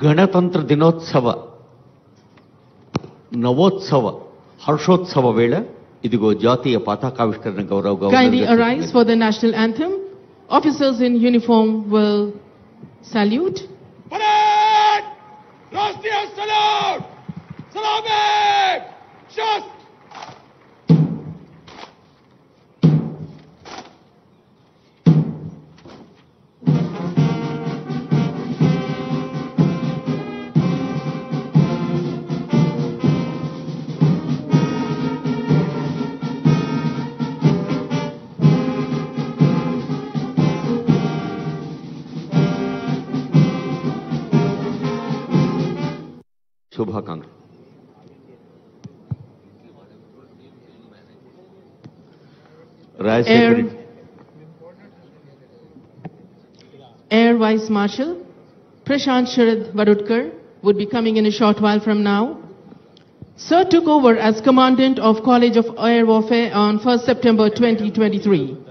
గణతంత్ర దినోత్సవ నవోత్సవ హర్షోత్సవ వేళ ఇదిగో జాతీయ పతాకావిష్కరణ గౌరవ Kindly arise for the national anthem. Officers in uniform will salute. Parade! Rashtriya salute! Salame! Shast! శుభాకాంక్షలు. Air Vice Marshal Prashant Sharad Vadodkar would be coming in a short while from now. Sir took over as Commandant of College of Air Warfare on 1st September 2023.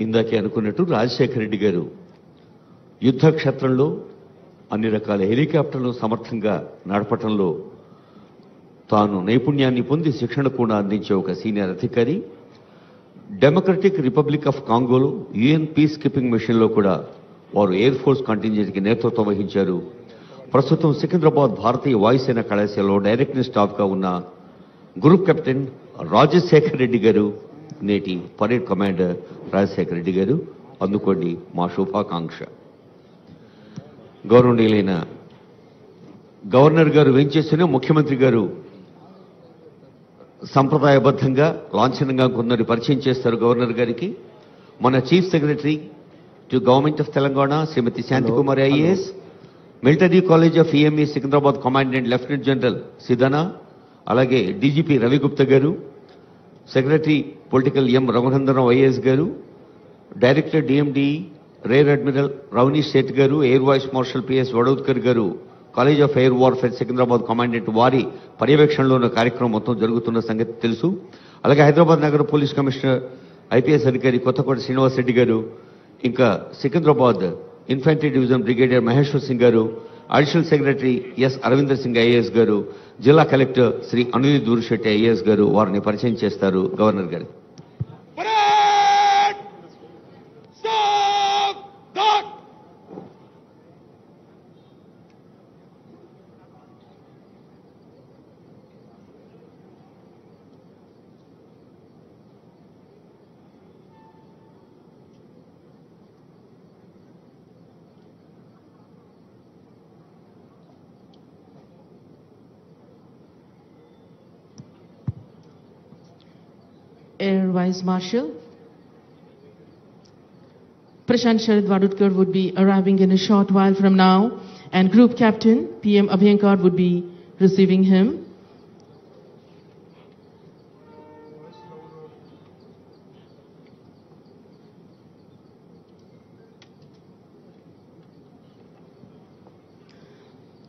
ఇందాకే అనుకున్నట్టు రాజశేఖర రెడ్డి గారు యుద్ధ క్షేత్రంలో అన్ని రకాల హెలికాప్టర్లను సమర్థంగా నడపటంలో తాను నైపుణ్యాన్ని పొంది శిక్షణ కూడా అందించే ఒక సీనియర్ అధికారి. డెమోక్రటిక్ రిపబ్లిక్ ఆఫ్ కాంగోలో యుఎన్ పీస్ కీపింగ్ మిషన్లో కూడా వారు ఎయిర్ ఫోర్స్ కంటింజెంట్కి నేతృత్వం వహించారు. ప్రస్తుతం సికింద్రాబాద్ భారతీయ వాయుసేన కళాశాలలో డైరెక్టర్ స్టాఫ్గా ఉన్న గ్రూప్ కెప్టెన్ రాజశేఖర రెడ్డి గారు నేటి పరేడ్ కమాండర్ రాజశేఖర రెడ్డి గారు అందుకోండి మా శుభాకాంక్ష. గౌరవనీయులైన గవర్నర్ గారు వెంచేసిన ముఖ్యమంత్రి గారు సంప్రదాయబద్ధంగా లాంఛనంగా కొందరు పరిచయం చేస్తారు గవర్నర్ గారికి. మన chief secretary to government of Telangana Shrimati Shantikumari IAS, military college of EME Secunderabad commandant lieutenant general Sidana, అలాగే డీజీపీ రవిగుప్తా గారు, secretary political M Raghunandan Rao IAS గారు, director DMD rear admiral Ravneesh Seth గారు, air vice marshal PS Vadodkar గారు, college of air warfare Secunderabad commandant వారి పర్యవేక్షణలో ఉన్న కార్యక్రమం మొత్తం జరుగుతున్న సంగతి తెలుసు. అలాగే హైదరాబాద్ నగర పోలీస్ కమిషనర్ ఐపీఎస్ అధికారి కొత్తకోట శ్రీనివాస్ రెడ్డి గారు, ఇంకా Secunderabad infantry division brigadier Maheshwar Singh garu, additional secretary S Arvinder Singh IAS garu, జిల్లా కలెక్టర్ శ్రీ అనిల్ దూర్శెట్టి ఐఏఎస్ గారు వారిని పరిచయం చేస్తారు గవర్నర్ గారు. Air Vice Marshal Prashant Sharad Vadodkar would be arriving in a short while from now, and Group Captain PM Abhyankar would be receiving him.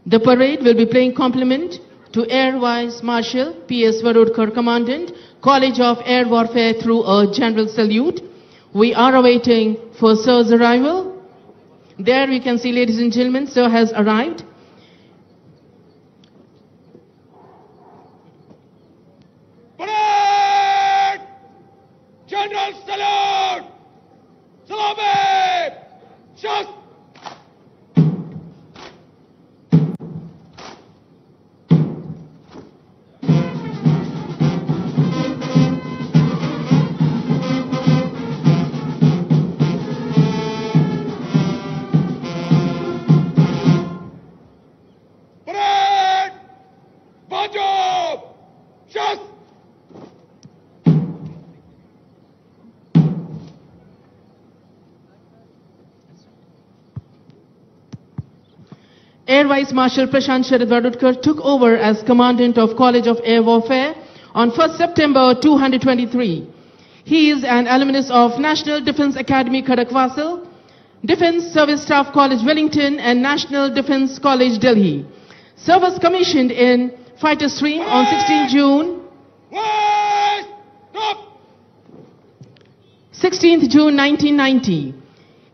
The parade will be paying compliment to Air Vice Marshal P.S. Vadodkar, Commandant, College of Air Warfare, through a general salute. We are awaiting for Sir's arrival. There we can see, ladies and gentlemen, Sir has arrived. Parade! General salute! Salame! Shast! Air Vice Marshal Prashant Sharad Vadodkar took over as Commandant of College of Air Warfare on 1st September 2023. He is an alumnus of National Defence Academy Khadakwasal, Defence Service Staff College Wellington, and National Defence College Delhi. Sir was commissioned in Fighter Stream on 16 June. West! Stop! 16th June 1990.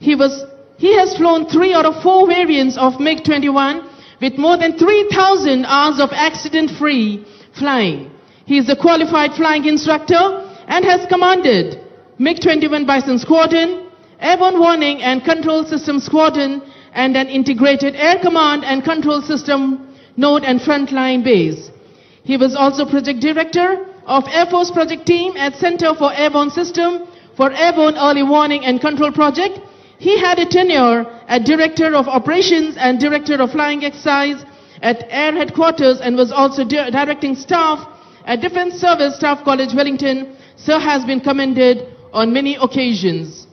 He has flown 3 out of 4 variants of MiG-21 with more than 3,000 hours of accident-free flying. He is a qualified flying instructor and has commanded MiG-21 Bison Squadron, Airborne Warning and Control System Squadron, and an integrated air command and control system node and frontline base. He was also project director of Air Force project team at Center for Airborne System for Airborne Early Warning and Control Project. He had a tenure as Director of Operations and Director of Flying Exercise at Air Headquarters and was also directing staff at Defense Service Staff College, Wellington. Sir has been commended on many occasions.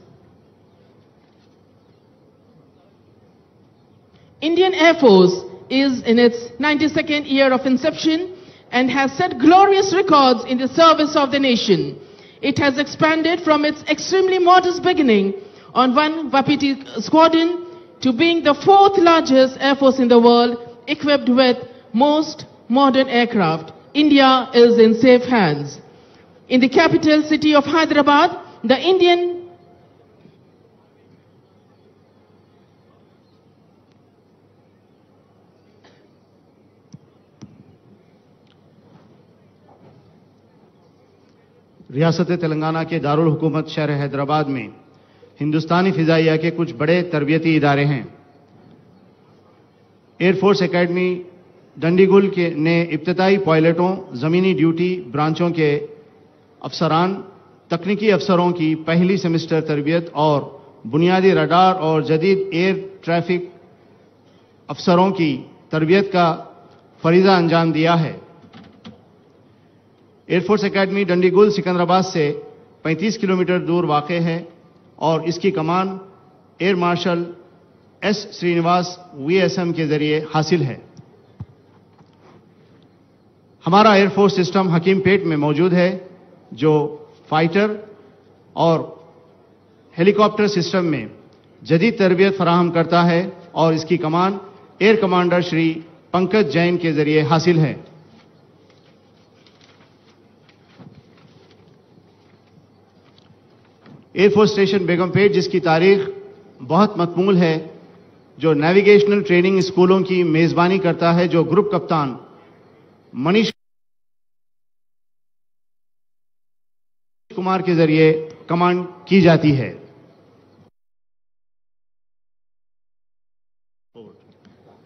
Indian Air Force is in its 92nd year of inception and has set glorious records in the service of the nation. It has expanded from its extremely modest beginning on one Wapiti squadron to being the 4th largest air force in the world, equipped with most modern aircraft. India is in safe hands. In the capital city of Hyderabad, the Indian रियासत तेलंगाना के दारुल हुकूमत शहर हैदराबाद में हिंदुस्तानी फिजाइया के कुछ बड़े तरबियती इदारे हैं। एयरफोर्स एकेडमी डंडीगुल ने इब्तदाई पायलटों, ज़मीनी ड्यूटी ब्रांचों के अफसरान, तकनीकी अफसरों की पहली सेमेस्टर तरबियत और बुनियादी रडार और जदीद एयर ट्रैफिक अफसरों की तरबियत का फरीज़ा अंजाम दिया है। एयरफोर्स एकेडमी डंडीगुल सिकंदराबाद से 35 किलोमीटर दूर वाक़ है और इसकी कमान air marshal S Srinivas VSM के जरिए हासिल है। हमारा एयरफोर्स सिस्टम हकीमपेट में मौजूद है, जो फाइटर और हेलीकॉप्टर सिस्टम में जदीद तरबियत फराहम करता है और इसकी कमान एयर कमांडर श्री पंकज जैन के जरिए हासिल है। एयरफोर्स स्टेशन बेगमपेट, जिसकी तारीख बहुत मतमूल है, जो नेविगेशनल ट्रेनिंग स्कूलों की मेजबानी करता है, जो ग्रुप कप्तान मनीष कुमार के जरिए कमांड की जाती है।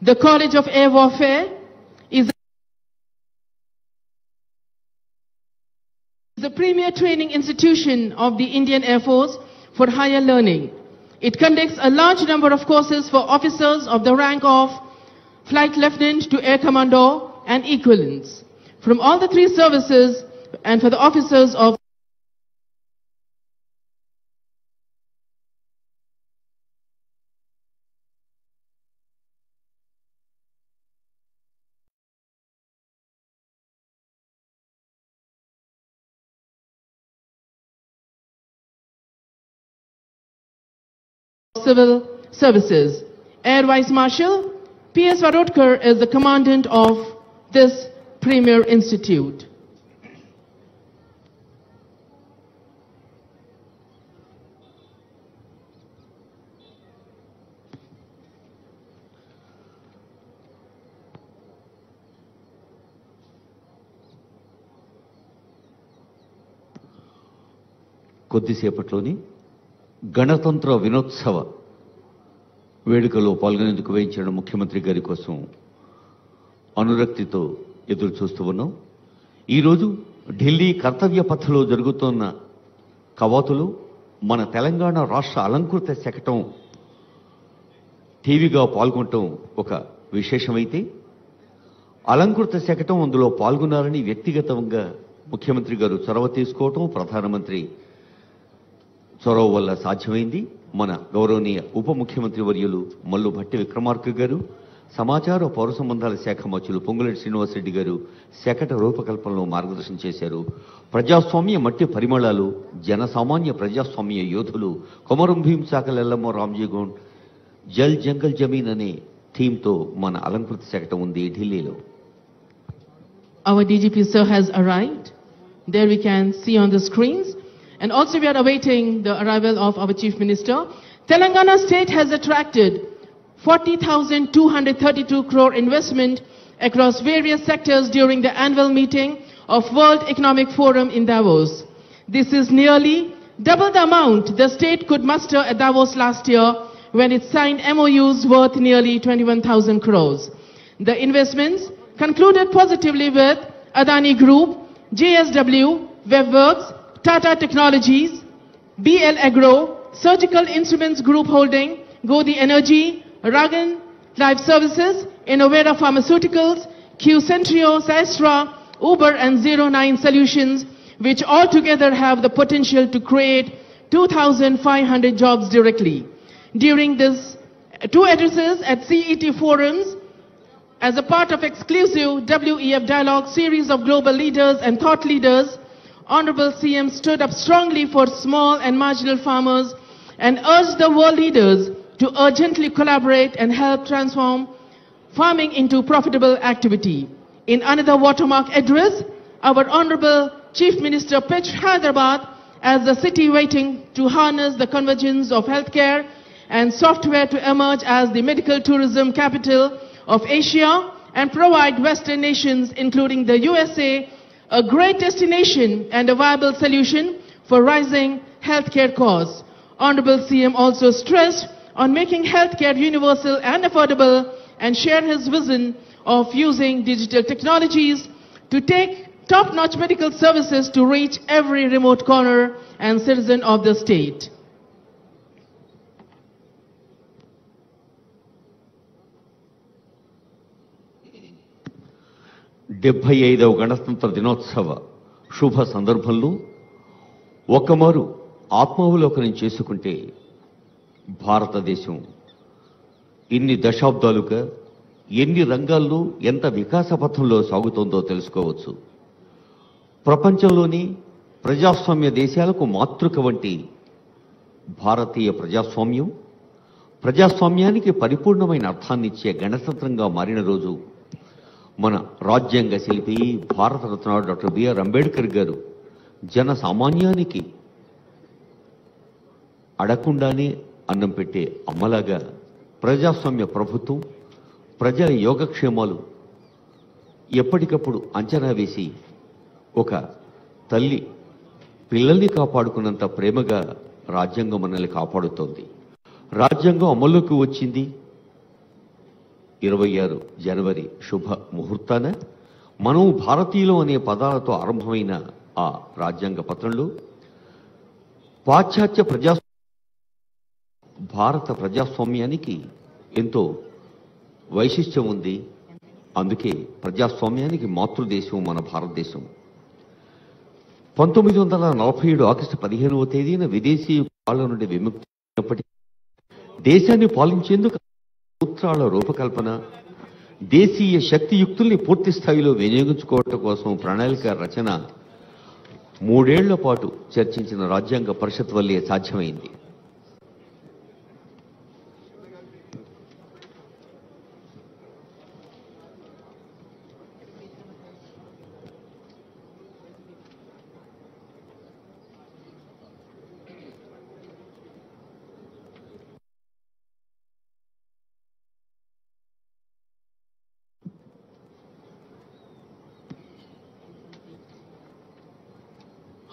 The College of Air Warfare is the premier training institution of the Indian Air Force for higher learning. It conducts a large number of courses for officers of the rank of Flight Lieutenant to Air Commodore and equivalents from all the 3 services, and for the officers of Civil Services. Air Vice Marshal P.S. Varodkar is the commandant of this premier institute. కొద్దిసేపట్లోని గణతంత్ర వినోత్సవ వేడుకలో పాల్గొనేందుకు వేయించిన ముఖ్యమంత్రి గారి కోసం అనురక్తితో ఎదురు చూస్తూ ఉన్నాం. ఈరోజు ఢిల్లీ కర్తవ్య పథలో జరుగుతున్న కవాతులో మన తెలంగాణ రాష్ట్ర అలంకృత శకటం టీవీగా పాల్గొనటం ఒక విశేషమైతే, అలంకృత శకటం అందులో పాల్గొన్నారని వ్యక్తిగతంగా ముఖ్యమంత్రి గారు చొరవ తీసుకోవటం, ప్రధానమంత్రి చొరవ వల్ల సాధ్యమైంది. మన గౌరవనీయ ఉప ముఖ్యమంత్రి వర్యులు మల్లు భట్టి విక్రమార్క గారు, సమాచార పౌర సంబంధాల శాఖ మంత్రులు పొంగులేటి శ్రీనివాసరెడ్డి గారు శకట రూపకల్పనలో మార్గదర్శనం చేశారు. ప్రజాస్వామ్య మట్టి పరిమళాలు, జనసామాన్య ప్రజాస్వామ్య యోధులు కొమరం భీం చాకల ఎల్లమ్మ రామ్జీ గౌండ్ జల్ జంగల్ జమీన్ అనే థీమ్తో మన అలంకృత శకటం ఉంది ఢిల్లీలో. Our DGP sir has arrived. There we can see on the screens. And also we are awaiting the arrival of our Chief Minister. Telangana state has attracted 40,232 crore investment across various sectors during the annual meeting of World Economic Forum in Davos. This is nearly double the amount the state could muster at Davos last year when it signed MOUs worth nearly 21,000 crores. The investments concluded positively with Adani Group, JSW, Webworks, Tata Technologies, BL Agro, Surgical Instruments Group Holding, Godi Energy, Ragan Life Services, Innovera Pharmaceuticals, Q Centrio, Sastra, Uber and 09 Solutions, which altogether have the potential to create 2,500 jobs directly. During this two addresses at CET forums, as a part of exclusive WEF dialogue series of global leaders and thought leaders, Honorable CM stood up strongly for small and marginal farmers and urged the world leaders to urgently collaborate and help transform farming into profitable activity. In another watermark address, our Honorable Chief Minister pitched Hyderabad as the city waiting to harness the convergence of healthcare and software to emerge as the medical tourism capital of Asia and provide Western nations, including the USA, a great destination and a viable solution for rising healthcare costs. Honorable CM also stressed on making healthcare universal and affordable and share his vision of using digital technologies to take top-notch medical services to reach every remote corner and citizen of the state. డెబ్బై 75వ గణతంత్ర దినోత్సవ శుభ సందర్భంలో ఒక్కమారు ఆత్మావలోకనం చేసుకుంటే భారతదేశం ఇన్ని దశాబ్దాలుగా ఎన్ని రంగాల్లో ఎంత వికాస పథంలో సాగుతోందో తెలుసుకోవచ్చు. ప్రపంచంలోని ప్రజాస్వామ్య దేశాలకు మాతృక వంటి భారతీయ ప్రజాస్వామ్యానికి పరిపూర్ణమైన అర్థాన్నిచ్చే గణతంత్రంగా మారిన రోజు మన రాజ్యాంగ శిల్పి భారతరత్న డాక్టర్ బిఆర్ అంబేద్కర్ గారు జన సామాన్యానికి అడగకుండానే అన్నం పెట్టే అమ్మలాగా ప్రజాస్వామ్య ప్రభుత్వం ప్రజల యోగక్షేమాలు ఎప్పటికప్పుడు అంచనా వేసి ఒక తల్లి పిల్లల్ని కాపాడుకున్నంత ప్రేమగా రాజ్యాంగం మనల్ని కాపాడుతోంది. రాజ్యాంగం అమల్లోకి వచ్చింది 26 జనవరి శుభ ముహూర్తాన. మనం భారతీయులు అనే పదాలతో ఆరంభమైన ఆ రాజ్యాంగ పత్రంలో పాశ్చాత్య భారత ప్రజాస్వామ్యానికి ఎంతో వైశిష్ట్యం ఉంది. అందుకే ప్రజాస్వామ్యానికి మాతృదేశం మన భారతదేశం. 1947 ఆగస్టు 15వ తేదీన విదేశీ పాలన నుండి విముక్తి అయినప్పటికీ దేశాన్ని పాలించేందుకు సూత్రాల రూపకల్పన, దేశీయ శక్తియుక్తుల్ని పూర్తి స్థాయిలో వినియోగించుకోవటం కోసం ప్రణాళిక రచన 3 ఏళ్ల పాటు చర్చించిన రాజ్యాంగ పరిషత్ వల్లే సాధ్యమైంది.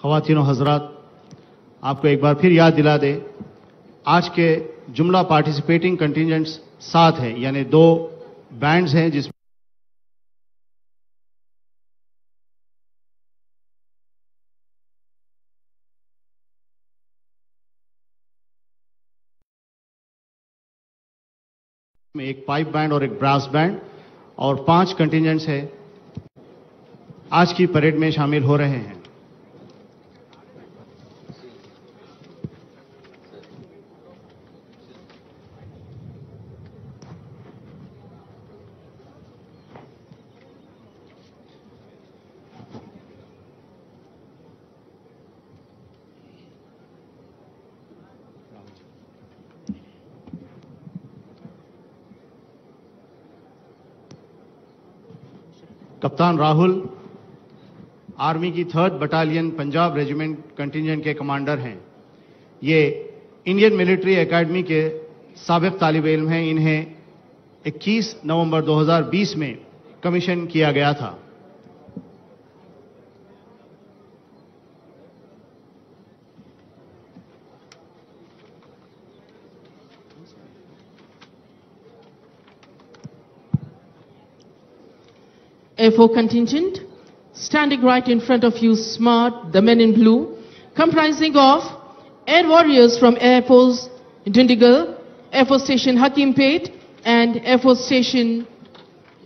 ख़वातीनों हजरात, आपको एक बार फिर याद दिला दे, आज के जुमला पार्टिसिपेटिंग कंटिजेंट्स 7 हैं, यानी 2 बैंड्स हैं जिसमें एक पाइप बैंड और एक ब्रास बैंड और 5 कंटिजेंट्स हैं आज की परेड में शामिल हो रहे हैं. कप्तान राहुल आर्मी की 3rd battalion Punjab regiment contingent के कमांडर हैं। ये इंडियन मिलिट्री एकेडमी के साबिक तालिब इल्म हैं। इन्हें 21 नवंबर 2020 में कमीशन किया गया था। A4 contingent, standing right in front of you, smart, the men in blue, comprising of air warriors from Air Force Dundigal, Air Force Station Hakimpet, and Air Force Station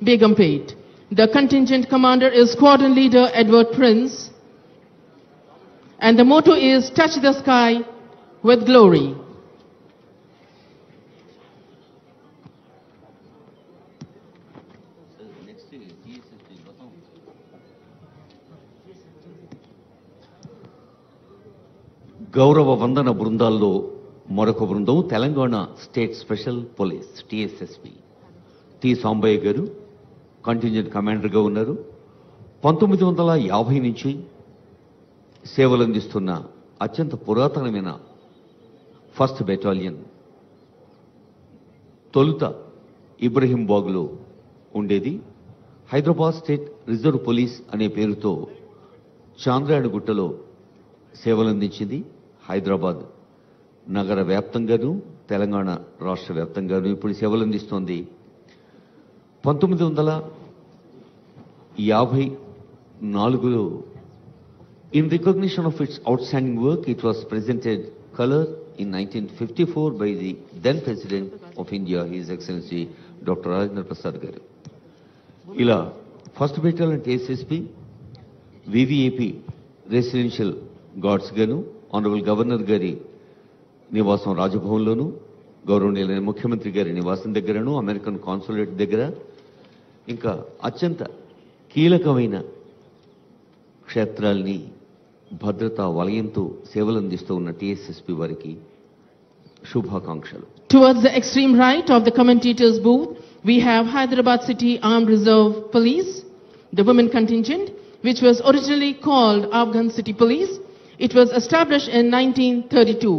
Begumpet. The contingent commander is Squadron Leader Edward Prince, and the motto is "Touch the Sky with Glory." గౌరవ వందన బృందాల్లో మరొక బృందం Telangana state special police TSSP T Sambaiah garu contingent కమాండర్గా ఉన్నారు. 1950 నుంచి సేవలందిస్తున్న అత్యంత పురాతనమైన 1st battalion తొలుత ఇబ్రహీంబాగ్లో ఉండేది. హైదరాబాద్ స్టేట్ రిజర్వ్ పోలీస్ అనే పేరుతో చాంద్రాయణగుట్టలో సేవలందించింది. హైదరాబాద్ నగర వ్యాప్తంగాను తెలంగాణ రాష్ట్ర వ్యాప్తంగాను ఇప్పుడు సేవలందిస్తోంది. 1954లో in recognition of its outstanding work it was presented colour in 1954 by the then president of India his excellency doctor Rajendra Prasad గారు. ఇలా 1st battalion TSSP VVIP residential guards గాను ఆనరబుల్ గవర్నర్ గారి నివాసం రాజభవన్లోను, గౌరవనీయులైన ముఖ్యమంత్రి గారి నివాసం దగ్గరను, అమెరికన్ కాన్సులేట్ దగ్గర, ఇంకా అత్యంత కీలకమైన క్షేత్రాల్ని భద్రతా వలయంతో సేవలందిస్తూ ఉన్న టీఎస్ఎస్పీ వారికి శుభాకాంక్షలు. Towards the extreme right of the commentator's booth, we have Hyderabad City Armed Reserve Police, the women contingent, which was originally called Afghan City Police. It was established in 1932.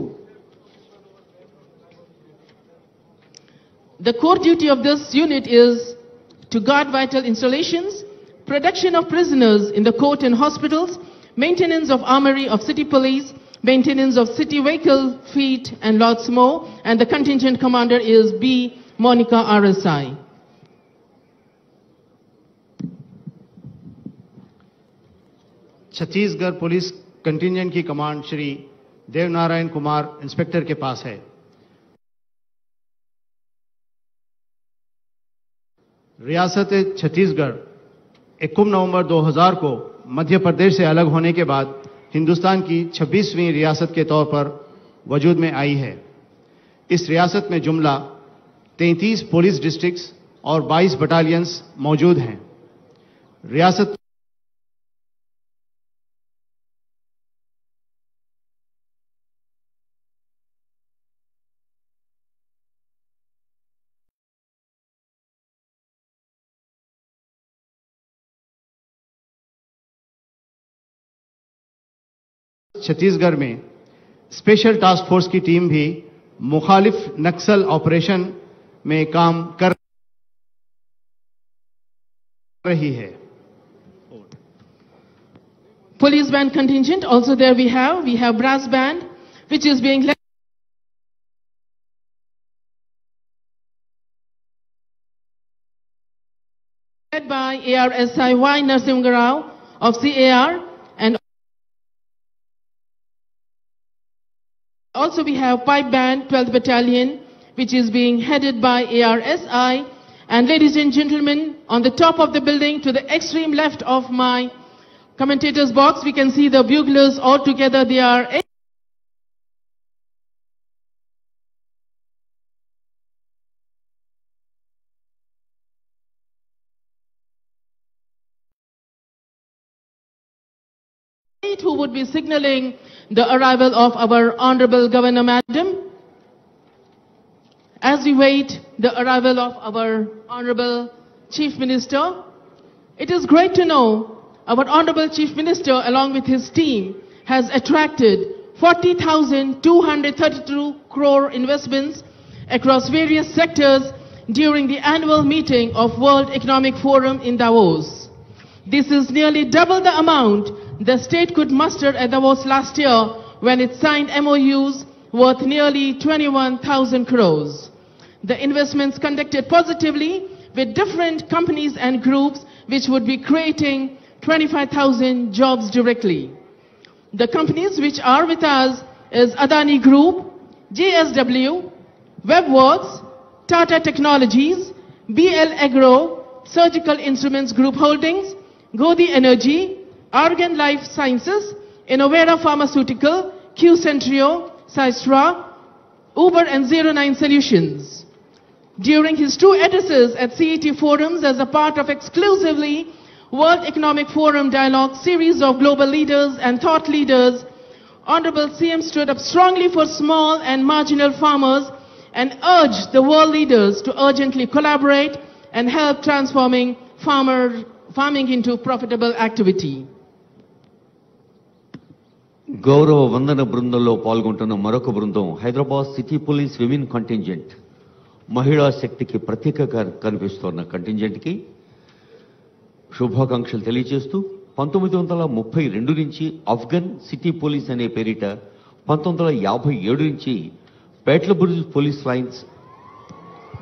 The core duty of this unit is to guard vital installations, production of prisoners in the court and hospitals, maintenance of armory of city police, maintenance of city vehicle fleet, and lots more. And the contingent commander is B. Monica RSI. Chhattisgarh police contingent की command Shri Devnarayan Kumar inspector के पास है। रियासत छत्तीसगढ़ 21 नवंबर 2000 को मध्य प्रदेश से अलग होने के बाद हिंदुस्तान की 26वीं रियासत के तौर पर वजूद में आई है। इस रियासत में जुमला 33 पुलिस डिस्ट्रिक्ट्स और 22 बटालियंस मौजूद हैं। रियासत छत्तीसगढ़ में स्पेशल टास्क फोर्स की टीम भी मुखालिफ नक्सल ऑपरेशन में काम कर रही है। Police band contingent, also there we have brass band, which is being led by ARSI Y. Narasimha of CAR, and also we have pipe band 12th battalion, which is being headed by ARSI. And ladies and gentlemen, on the top of the building to the extreme left of my commentator's box, we can see the buglers all together. They are who would be signaling the arrival of our Honorable Governor Madam. As we wait the arrival of our Honorable Chief Minister, It is great to know our Honorable Chief Minister along with his team has attracted 40,232 crore investments across various sectors during the annual meeting of World Economic Forum in Davos. This is nearly double the amount the state could muster at Davos last year when it signed MOUs worth nearly 21,000 crores. The investments conducted positively with different companies and groups which would be creating 25,000 jobs directly. The companies which are with us is Adani Group, JSW, WebWorks, Tata Technologies, BL Agro, Surgical Instruments Group Holdings, Godi Energy, Argan Life Sciences, Innovera Pharmaceutical, Q Centrio, Systra, Uber and 09 Solutions. During his two addresses at CET forums as a part of exclusively World Economic Forum Dialogue series of global leaders and thought leaders, Honorable CM stood up strongly for small and marginal farmers and urged the world leaders to urgently collaborate and help transforming farming into profitable activity. గౌరవ వందన బృందంలో పాల్గొంటున్న మరొక బృందం Hyderabad city police women contingent. మహిళా శక్తికి ప్రతీకగా కనిపిస్తున్న కంటింజెంట్కి శుభాకాంక్షలు తెలియజేస్తూ 1932 నుంచి అఫ్ఘన్ సిటీ పోలీస్ అనే పేరిట 1957 నుంచి పేట్లబుర్జ్ పోలీస్ లైన్స్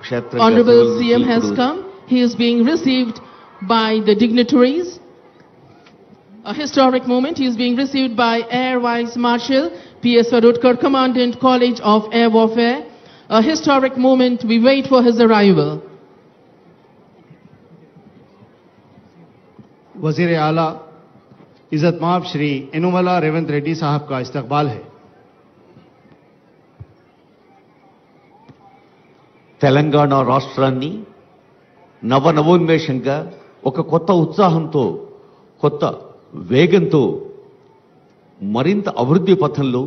క్షేత్రంగా Honorable CM has come. He is being received by the dignitaries. A historic moment. He is being received by Air Vice Marshal P.S. Wadodkar, Commandant College of Air Warfare. A historic moment. We wait for his arrival. वजीर आला इज्जत माब श्री इनुमला रेवंत रेड्डी साहब का इस्तकबाल है. తెలంగాణ రాష్ట్రాన్ని నవనవోన్మేషంగా ఒక కొత్త ఉత్సాహంతో కొత్త వేగంతో మరింత అభివృద్ధి పథంలో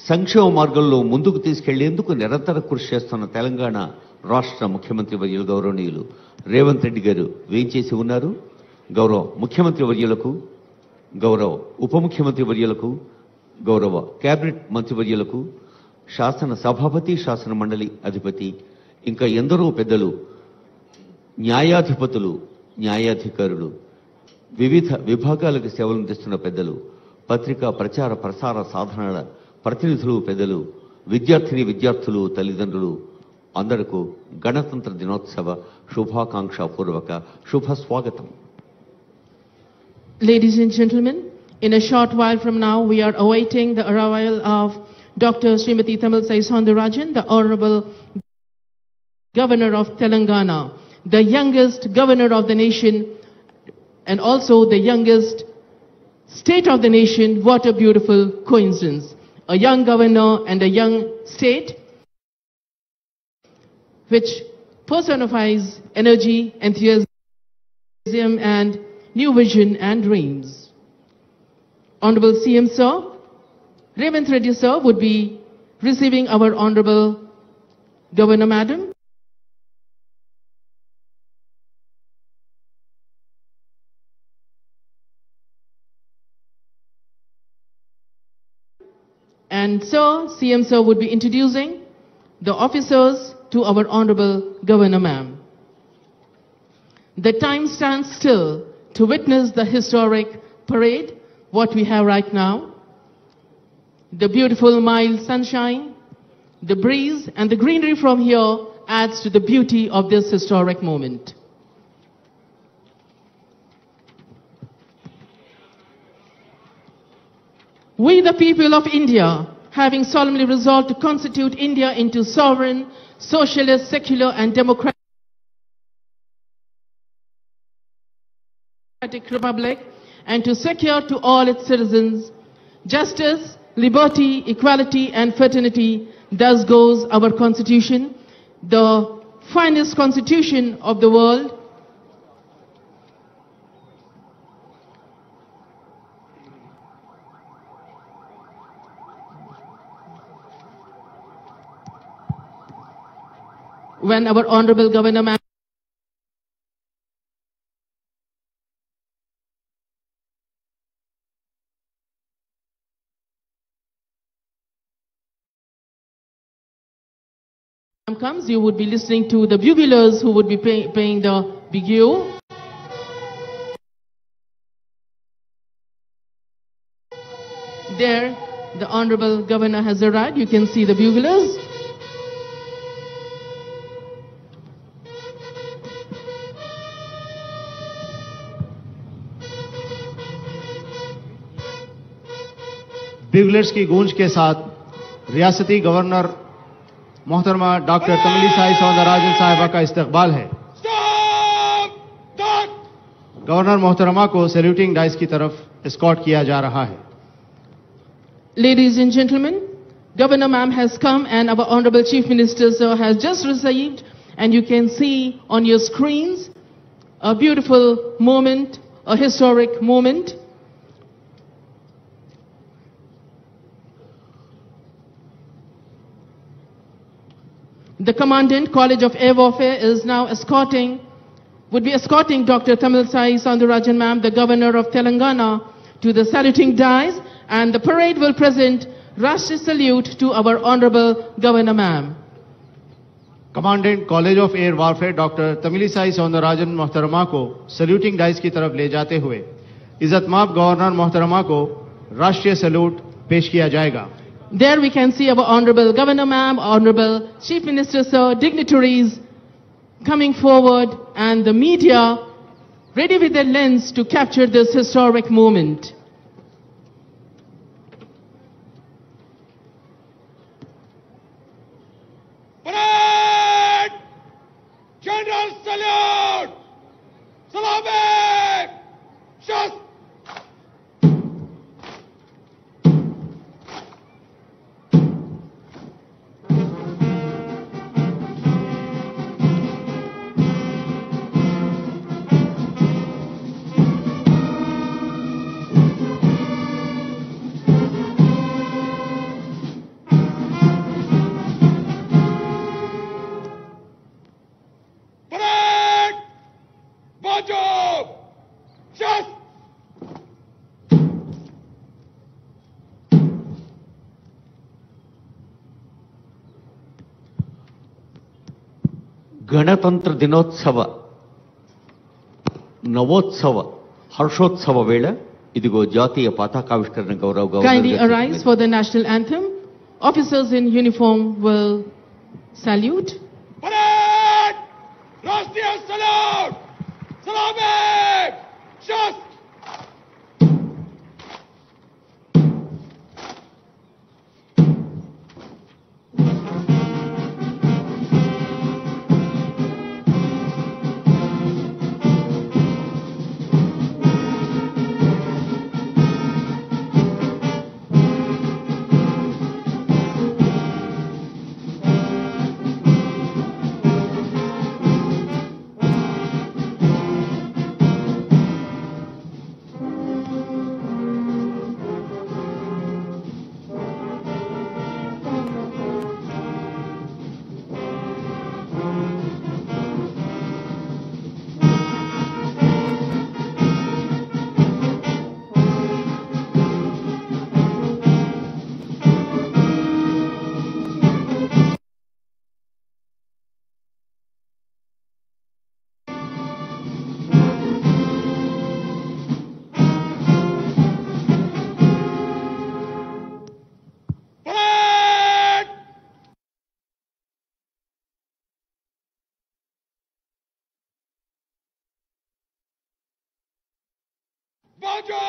సంక్షేమ మార్గంలో ముందుకు తీసుకెళ్లేందుకు నిరంతర కృషి చేస్తున్న తెలంగాణ రాష్ట్ర ముఖ్యమంత్రి వర్యులు గౌరవనీయులు రేవంత్ రెడ్డి గారు వేయించేసి ఉన్నారు. గౌరవ ముఖ్యమంత్రి వర్యులకు, గౌరవ ఉప ముఖ్యమంత్రి వర్యులకు, గౌరవ కేబినెట్ మంత్రివర్యులకు, శాసన సభాపతి, శాసన మండలి అధిపతి, ఇంకా ఎందరో పెద్దలు, న్యాయాధిపతులు, న్యాయాధికారులు, వివిధ విభాగాలకు సేవలు అందిస్తున్న పెద్దలు, పత్రికా ప్రచార ప్రసార సాధనాల ప్రతినిధులు, పెద్దలు, విద్యార్థులు, తల్లిదండ్రులు అందరికీ గణతంత్ర దినోత్సవ శుభాకాంక్షాపూర్వక శుభ స్వాగతం. Ladies and gentlemen, in a short while from now, we are awaiting the arrival of Dr. Srimati Tamilisai Soundararajan, the Honorable Governor of Telangana, the youngest governor of the nation and also the youngest state of the nation. What a beautiful coincidence. A young governor and a young state, which personifies energy, enthusiasm and new vision and dreams. Honorable CM Sir, Revanth Reddy Sir would be receiving our Honorable Governor Madam. And Sir, CM Sir would be introducing the officers to our Honorable Governor Ma'am. The time stands still to witness the historic parade, what we have right now. The beautiful mild sunshine, the breeze and the greenery from here adds to the beauty of this historic moment. We, the people of India, having solemnly resolved to constitute India into sovereign, socialist, secular and democratic republic, and to secure to all its citizens justice, liberty, equality and fraternity, thus goes our constitution, the finest constitution of the world. When our Honorable Governor Ma'am comes, you would be listening to the buglers who would be playing the bugle. There, the Honorable Governor has arrived. You can see the buglers. बिगलर्स की गूंज के साथ रियासती governor मोहतरमा doctor Tamilisai Soundararajan साहिबा का इस्तकबाल है। Stop! Dot! गवर्नर मोहतरमा को सैल्यूटिंग डाइस की तरफ एस्कॉर्ट किया जा रहा है। Ladies and gentlemen, Governor ma'am has come and our Honorable Chief Minister sir has just received, and you can see on your screens a beautiful moment, a historic moment. The Commandant, College of Air Warfare, is now would be escorting Dr. Tamilisai Soundararajan ma'am, the Governor of Telangana, to the saluting dais, and the parade will present Rashtriya salute to our Honorable Governor ma'am. Commandant college of air warfare doctor Tamilisai Soundararajan मोहतरमा को saluting dice की तरफ ले जाते हुए इज्जतमाब governor मोहतरमा को राष्ट्रीय सैल्यूट पेश किया जाएगा। There we can see our Honorable Governor ma'am, Honorable Chief Minister sir, dignitaries coming forward, and the media ready with their lens to capture this historic moment. Parade! General salute! Salame! Shast! Parade! Bajo! Shast! గణతంత్ర దినోత్సవ నవోత్సవ హర్షోత్సవ వేళ ఇదిగో జాతీయ పతాకావిష్కరణ గౌరవ Kindly governor arise for the national anthem. Officers in uniform will salute. Parade! Rashtriya salute! Salame! Shast! Parade! Bajo!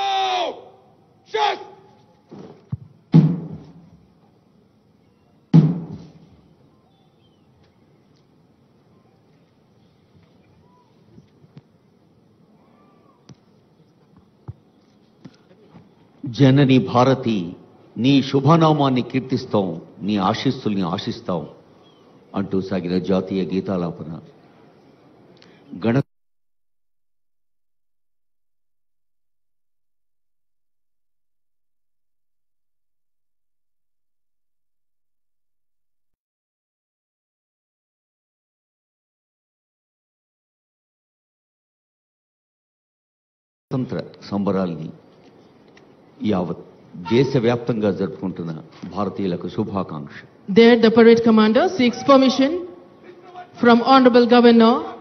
Shast! జనని భారతి నీ శుభనామాన్ని కీర్తిస్తాం, నీ ఆశీస్సుల్ని ఆశిస్తాం అంటూ సాగిన జాతీయ గీతాలాపన గణ స్వతంత్ర సంబరాల్ని యావత్ దేశవ్యాప్తంగా జరుపుకుంటున్న భారతీయులకు శుభాకాంక్ష. There the parade commander seeks permission from Honorable Governor.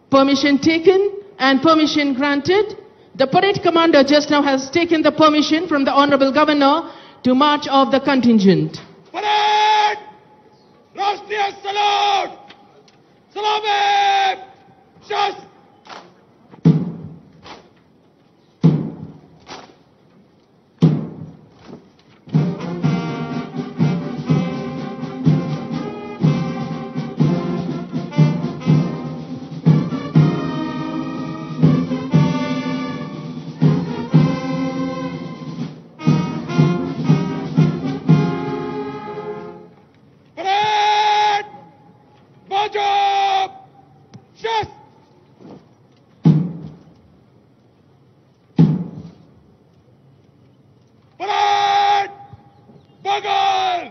Permission taken and permission granted. The parade commander just now has taken the permission from the Honorable Governor to march off the contingent. Parade! Rashtriya Salute! Salame! Shast! Parade! March! Shast! Parade! Bagal!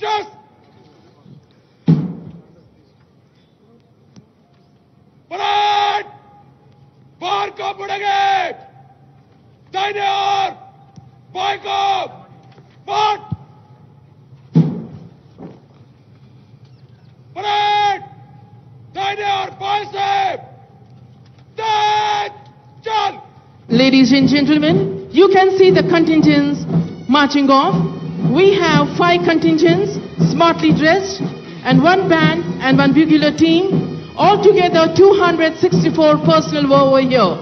Shast! Parade! बाहर को मुड़ेंगे दाहिने ओर बाएं को मार्च parade दाहिने और बाएं से तेज चल. Ladies and gentlemen, you can see the contingents marching off. We have 5 contingents smartly dressed and 1 band and 1 bugle team. Altogether 264 personnel were over here.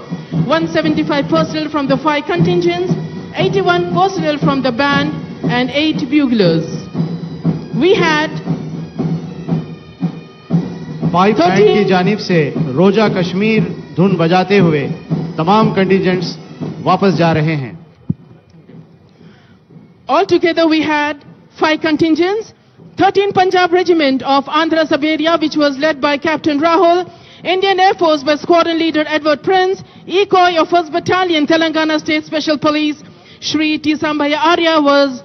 175 personnel from the 5 contingents, 81 personnel from the band and 8 buglers. We had 5 band की जानिब से रोजा कश्मीर धुन बजाते हुए तमाम contingents वापस जा रहे हैं. Altogether we had 5 contingents. 13 Punjab Regiment of Andhra Saberia, which was led by Captain Rahul. Indian Air Force by Squadron Leader Edward Prince. ECOI of 1st Battalion, Telangana State Special Police, Shri T. Sambhaya Arya was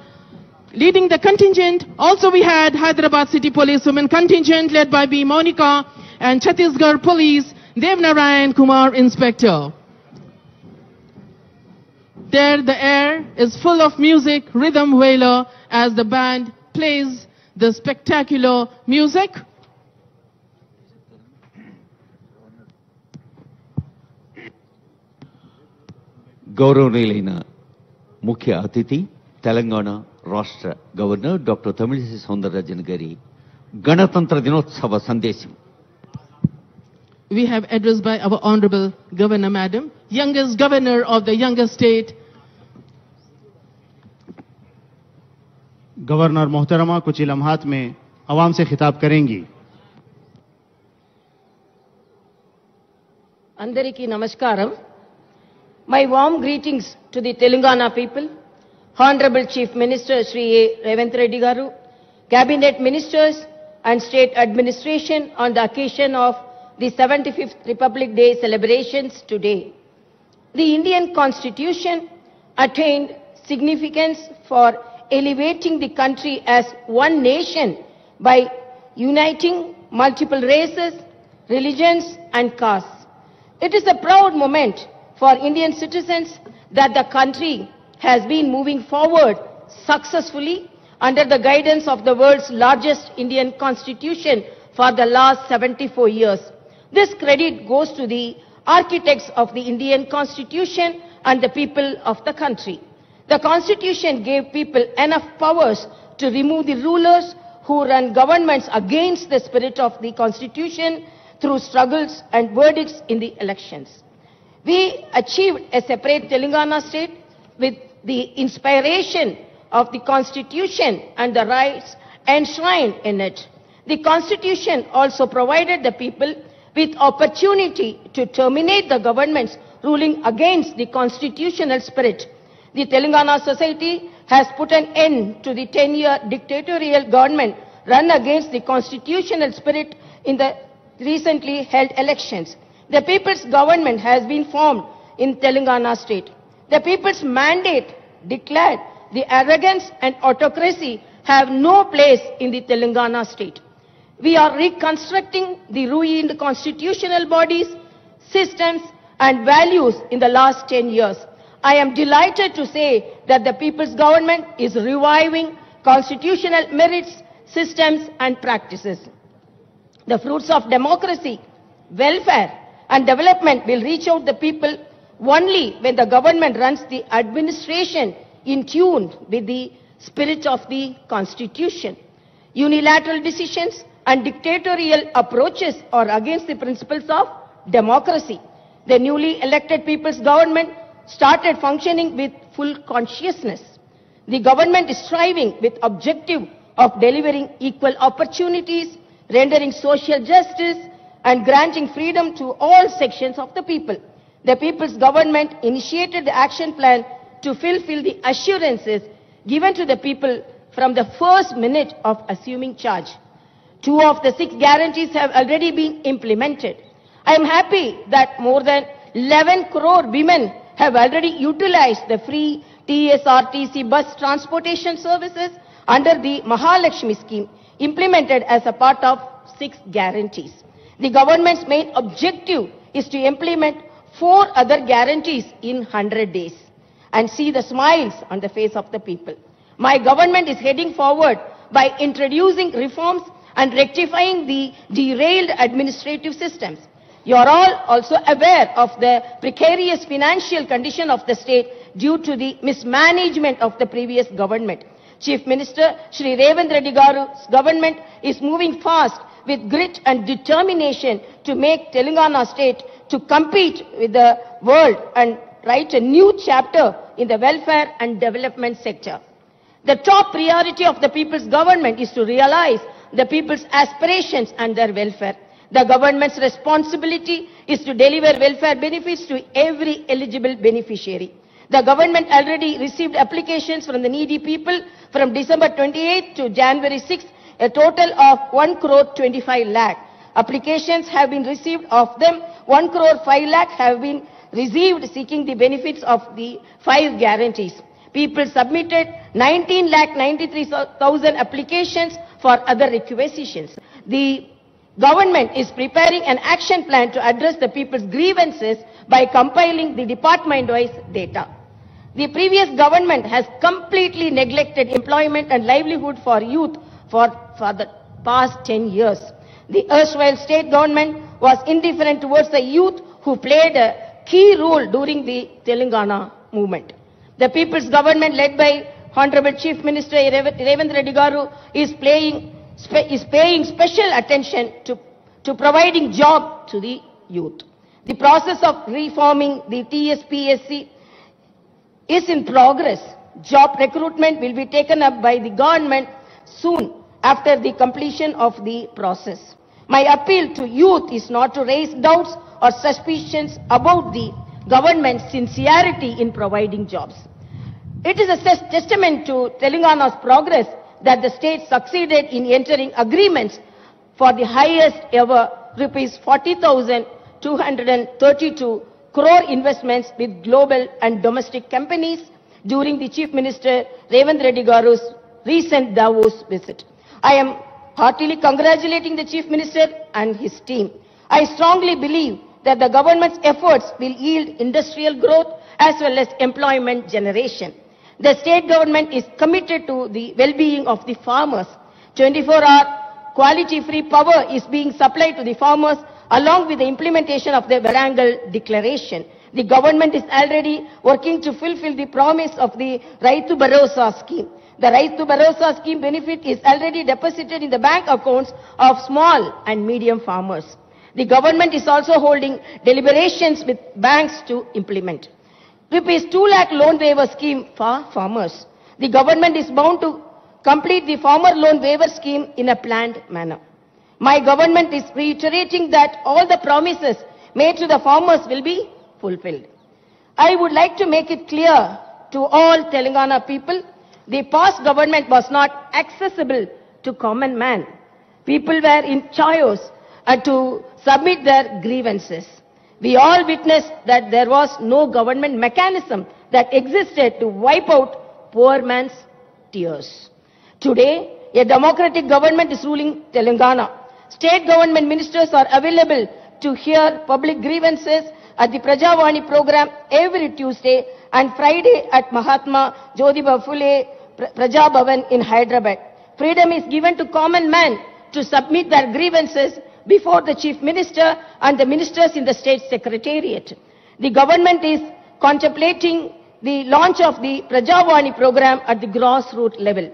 leading the contingent. Also we had Hyderabad City Police Women Contingent led by B. Monica and Chhattisgarh Police, Devnarayan Kumar Inspector. There the air is full of music, rhythm valour as the band plays the spectacular music. గౌరవనీయులైన ముఖ్య అతిథి తెలంగాణ రాష్ట్ర governor doctor Tamilisai Soundararajan గారి గణతంత్ర దినోత్సవ సందేశం. We have address by our Honorable Governor Madam, youngest governor of the youngest state. Governor मोहतरमा कुछ ही लम्हात में अवाम से खिताब करेंगी. Andariki Namaskaram. My warm greetings to the Telangana people, Honorable Chief Minister Shri A. Revanth Reddy Garu, Cabinet Ministers and State Administration on the occasion of the 75th Republic Day celebrations today. The Indian Constitution attained significance for elevating the country as one nation by uniting multiple races, religions and castes. It is a proud moment for Indian citizens that the country has been moving forward successfully under the guidance of the world's largest Indian constitution for the last 74 years. This credit goes to the architects of the Indian constitution and the people of the country. The constitution gave people enough powers to remove the rulers who run governments against the spirit of the constitution through struggles and verdicts in the elections. We achieved a separate Telangana state with the inspiration of the constitution and the rights enshrined in it. The constitution also provided the people with opportunity to terminate the governments ruling against the constitutional spirit. The Telangana society has put an end to the 10-year dictatorial government run against the constitutional spirit in the recently held elections. The people's government has been formed in Telangana state. The people's mandate declared the arrogance and autocracy have no place in the Telangana state. We are reconstructing the ruined constitutional bodies, systems and values in the last 10 years. I am delighted to say that the people's government is reviving constitutional merits, systems and practices. The fruits of democracy, welfare and development will reach out the people only when the government runs the administration in tune with the spirit of the Constitution. Unilateral decisions and dictatorial approaches are against the principles of democracy. The newly elected people's government started functioning with full consciousness. The government is striving with objective of delivering equal opportunities, rendering social justice and granting freedom to all sections of the people. The people's government initiated the action plan to fulfill the assurances given to the people from the first minute of assuming charge. 2 of the 6 guarantees have already been implemented. I am happy that more than 11 crore women have already utilized the free TSRTC bus transportation services under the Mahalakshmi scheme, implemented as a part of 6 guarantees. The government's main objective is to implement 4 other guarantees in 100 days and see the smiles on the face of the people. My government is heading forward by introducing reforms and rectifying the derailed administrative systems. You are all also aware of the precarious financial condition of the state due to the mismanagement of the previous government. Chief Minister Shri Revanth Reddy Garu's government is moving fast with grit and determination to make Telangana state to compete with the world and write a new chapter in the welfare and development sector. The top priority of the people's government is to realize the people's aspirations and their welfare. The government's responsibility is to deliver welfare benefits to every eligible beneficiary. The government already received applications from the needy people from December 28 to January 6, a total of 1 crore 25 lakh. Applications have been received. Of them, 1 crore 5 lakh have been received seeking the benefits of the 5 guarantees. People submitted 19 lakh 93,000 applications for other requisitions. The government is preparing an action plan to address the people's grievances by compiling the department-wise data. The previous government has completely neglected employment and livelihood for youth for the past 10 years. The erstwhile state government was indifferent towards the youth who played a key role during the Telangana movement. The people's government led by Honorable Chief Minister Revanth Reddy Garu is paying special attention to providing job to the youth. The process of reforming the TSPSC is in progress. Job recruitment will be taken up by the government soon after the completion of the process. My appeal to youth is not to raise doubts or suspicions about the government's sincerity in providing jobs. It is a testament to Telangana's progress that the state succeeded in entering agreements for the highest ever rupees 40,232 crore investments with global and domestic companies during the Chief Minister Revanth Reddy Garu's recent Davos visit. I am heartily congratulating the Chief Minister and his team. I strongly believe that the government's efforts will yield industrial growth as well as employment generation. The state government is committed to the well-being of the farmers. 24-hour quality-free power is being supplied to the farmers along with the implementation of the Warangal Declaration. The government is already working to fulfill the promise of the Raitu Bharosa scheme. The Raitu Bharosa scheme benefit is already deposited in the bank accounts of small and medium farmers. The government is also holding deliberations with banks to implement. Rupees 2 lakh loan waiver scheme for farmers. The government is bound to complete the farmer loan waiver scheme in a planned manner. My government is reiterating that all the promises made to the farmers will be fulfilled. I would like to make it clear to all Telangana people, the past government was not accessible to common man. People were in chaos to submit their grievances. We all witnessed that there was no government mechanism that existed to wipe out poor man's tears. Today, a democratic government is ruling Telangana. State government ministers are available to hear public grievances at the Prajavani program every Tuesday and Friday at Mahatma Jyotiba Phule Praja Bhavan in Hyderabad. Freedom is given to common man to submit their grievances before the Chief Minister and the ministers in the State Secretariat. The government is contemplating the launch of the Prajavani program at the grassroots level.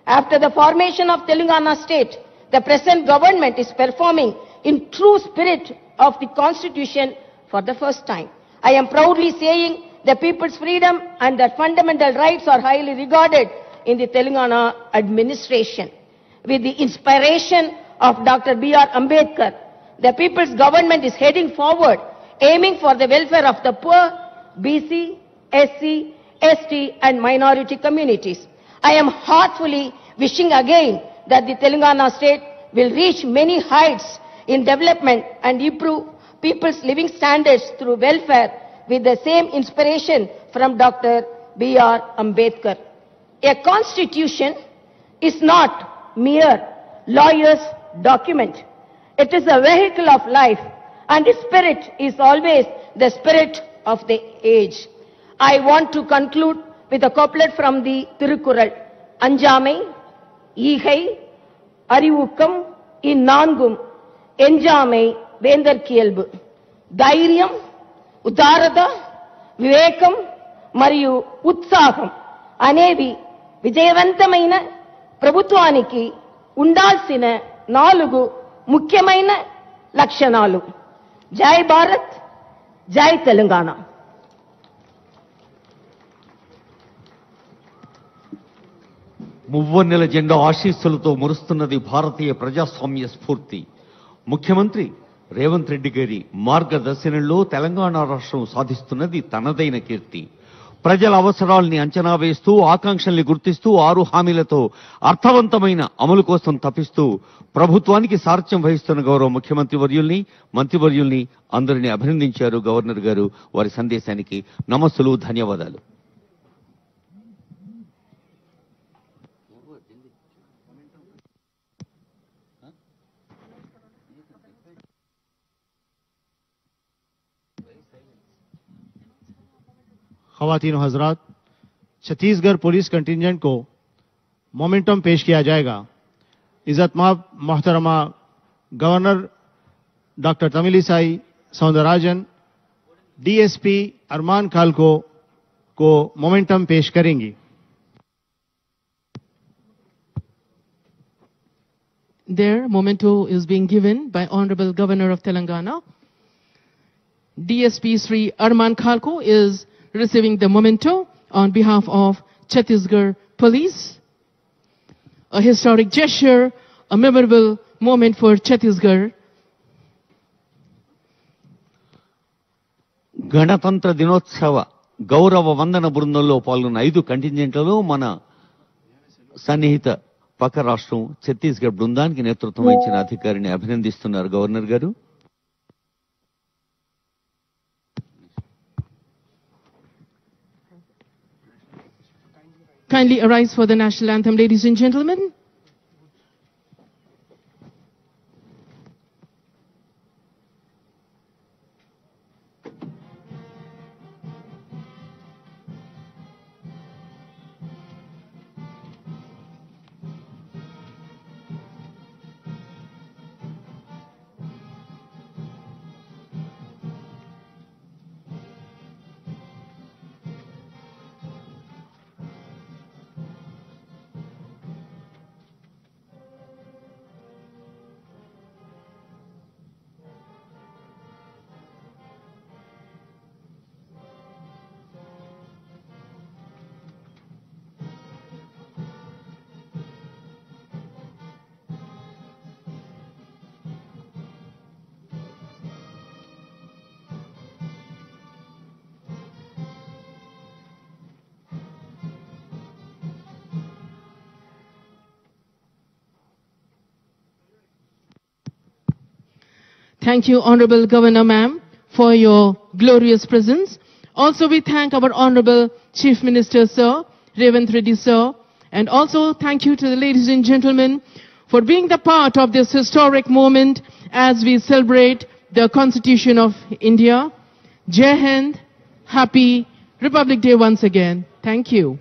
After the formation of Telangana state, the present government is performing in true spirit of the Constitution for the first time. I am proudly saying the people's freedom and their fundamental rights are highly regarded in the Telangana administration. With the inspiration of Dr. B.R. Ambedkar, the people's government is heading forward, aiming for the welfare of the poor, BC, SC, ST and minority communities. I am heartfully wishing again that the Telangana state will reach many heights in development and improve people's living standards through welfare with the same inspiration from Dr. B.R. Ambedkar. A constitution is not mere lawyer's document. It is a vehicle of life, and its spirit is always the spirit of the age. I want to conclude with a couplet from the Tirukkural. Anjamai, Ihai, Arivukam, Innangum, Enjamai, Vendar Kielbu. Dhairyam, Udarada, Vivekam, Mariyu, Utsaham, Anevi, విజయవంతమైన ప్రభుత్వానికి ఉండాల్సిన 4 ముఖ్యమైన లక్షణాలు. జై భారత్, జై తెలంగాణ. మువ్వన్నెల జెండా ఆశీస్సులతో మురుస్తున్నది భారతీయ ప్రజాస్వామ్య స్ఫూర్తి. ముఖ్యమంత్రి రేవంత్ రెడ్డి గారి మార్గదర్శనంలో తెలంగాణ రాష్ట్రం సాధిస్తున్నది తనదైన కీర్తి. ప్రజల అవసరాల్ని అంచనా వేస్తూ ఆకాంక్షల్ని గుర్తిస్తూ 6 హామీలతో అర్థవంతమైన అమలు కోసం తపిస్తూ ప్రభుత్వానికి సారథ్యం వహిస్తున్న గౌరవ ముఖ్యమంత్రి వర్యుల్ని, మంత్రివర్యుల్ని అందరినీ అభినందించారు గవర్నర్ గారు. వారి సందేశానికి నమస్సులు, ధన్యవాదాలు. ख़वातीन हजरात, छत्तीसगढ़ पुलिस कंटिंजेंट को मोमेंटम पेश किया जाएगा. इज्जतमाब मोहतरमा governor doctor Tamilisai Soundararajan DSP Arman खालको को मोमेंटम पेश करेंगी. Their memento is being given by Honorable Governor of Telangana. DSP Sri Arman Khalko is receiving the memento on behalf of Chhattisgarh Police. A historic gesture, a memorable moment for Chhattisgarh. గణతంత్ర దినోత్సవ గౌరవ వందన బృందంలో పాల్గొన్న 5 కంటింజెంట్లలో మన సన్నిహిత పక్క రాష్ట్రం ఛత్తీస్గఢ్ బృందానికి నేతృత్వం వహించిన అధికారిని అభినందిస్తున్నారు గవర్నర్ గారు. Kindly arise for the national anthem, ladies and gentlemen. Thank you, Honorable Governor Ma'am, for your glorious presence. Also, we thank our Honorable Chief Minister, Sir, Revanth Reddy, Sir, and also thank you to the ladies and gentlemen for being the part of this historic moment as we celebrate the Constitution of India. Jai Hind, Happy Republic Day once again. Thank you.